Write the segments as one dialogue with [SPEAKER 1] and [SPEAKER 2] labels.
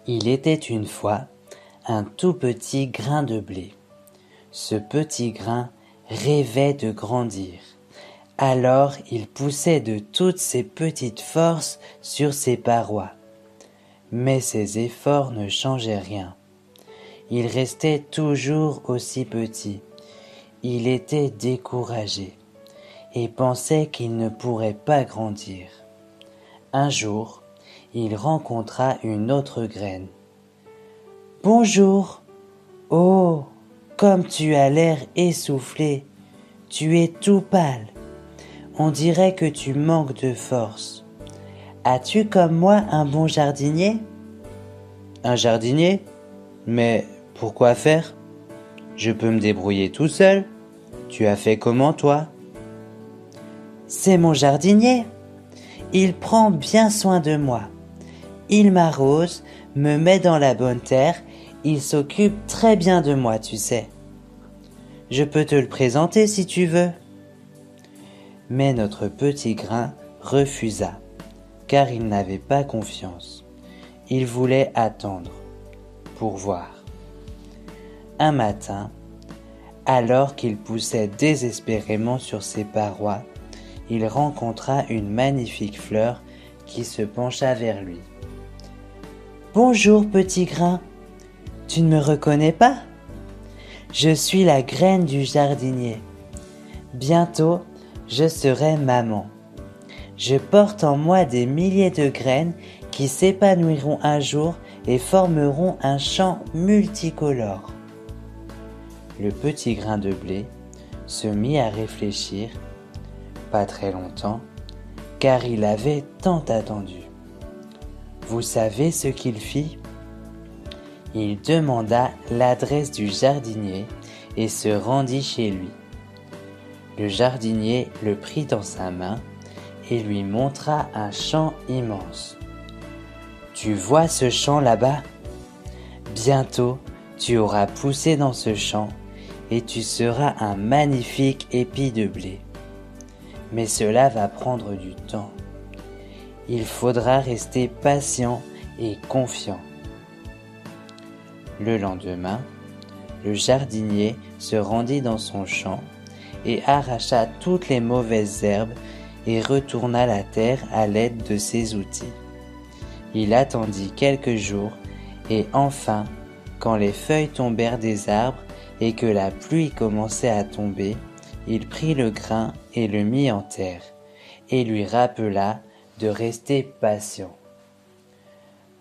[SPEAKER 1] Il était une fois un tout petit grain de blé. Ce petit grain rêvait de grandir. Alors il poussait de toutes ses petites forces sur ses parois. Mais ses efforts ne changeaient rien. Il restait toujours aussi petit. Il était découragé et pensait qu'il ne pourrait pas grandir. Un jour, il rencontra une autre graine. « Bonjour. Oh, comme tu as l'air essoufflé. Tu es tout pâle. On dirait que tu manques de force. As-tu comme moi un bon jardinier ?»« Un jardinier ? Mais pourquoi faire ? Je peux me débrouiller tout seul. Tu as fait comment, toi ? » ?»« C'est mon jardinier. Il prend bien soin de moi. Il m'arrose, me met dans la bonne terre. Il s'occupe très bien de moi, tu sais. Je peux te le présenter si tu veux. » Mais notre petit grain refusa, car il n'avait pas confiance. Il voulait attendre, pour voir. Un matin, alors qu'il poussait désespérément sur ses parois, il rencontra une magnifique fleur qui se pencha vers lui. « Bonjour, petit grain. Tu ne me reconnais pas ? Je suis la graine du jardinier. Bientôt, je serai maman. Je porte en moi des milliers de graines qui s'épanouiront un jour et formeront un champ multicolore. » Le petit grain de blé se mit à réfléchir, pas très longtemps, car il avait tant attendu. Vous savez ce qu'il fit ? Il demanda l'adresse du jardinier et se rendit chez lui. Le jardinier le prit dans sa main et lui montra un champ immense. « Tu vois ce champ là-bas ? Bientôt, tu auras poussé dans ce champ et tu seras un magnifique épi de blé. Mais cela va prendre du temps. Il faudra rester patient et confiant. » Le lendemain, le jardinier se rendit dans son champ et arracha toutes les mauvaises herbes et retourna la terre à l'aide de ses outils. Il attendit quelques jours et enfin, quand les feuilles tombèrent des arbres et que la pluie commençait à tomber, il prit le grain et le mit en terre et lui rappela de rester patient.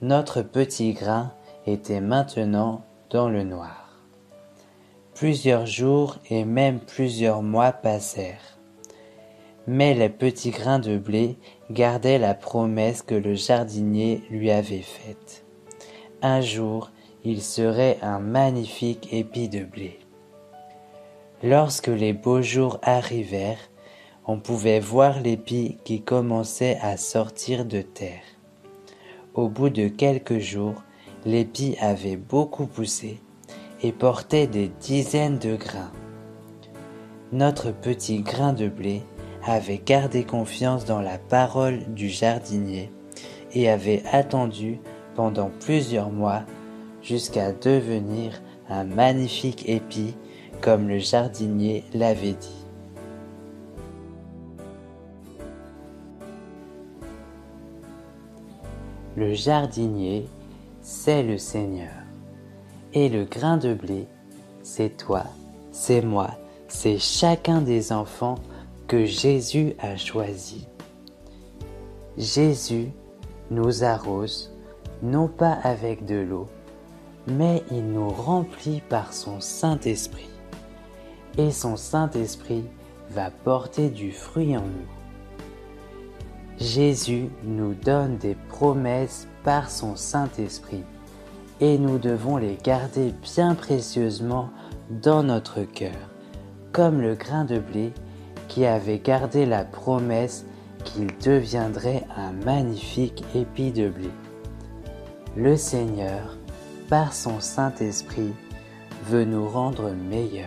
[SPEAKER 1] Notre petit grain était maintenant dans le noir. Plusieurs jours et même plusieurs mois passèrent. Mais le petit grain de blé gardait la promesse que le jardinier lui avait faite. Un jour, il serait un magnifique épi de blé. Lorsque les beaux jours arrivèrent, on pouvait voir l'épi qui commençait à sortir de terre. Au bout de quelques jours, l'épi avait beaucoup poussé et portait des dizaines de grains. Notre petit grain de blé avait gardé confiance dans la parole du jardinier et avait attendu pendant plusieurs mois jusqu'à devenir un magnifique épi comme le jardinier l'avait dit. Le jardinier, c'est le Seigneur. Et le grain de blé, c'est toi, c'est moi, c'est chacun des enfants que Jésus a choisis. Jésus nous arrose, non pas avec de l'eau, mais il nous remplit par son Saint-Esprit. Et son Saint-Esprit va porter du fruit en nous. Jésus nous donne des promesses par son Saint-Esprit et nous devons les garder bien précieusement dans notre cœur, comme le grain de blé qui avait gardé la promesse qu'il deviendrait un magnifique épi de blé. Le Seigneur, par son Saint-Esprit, veut nous rendre meilleurs.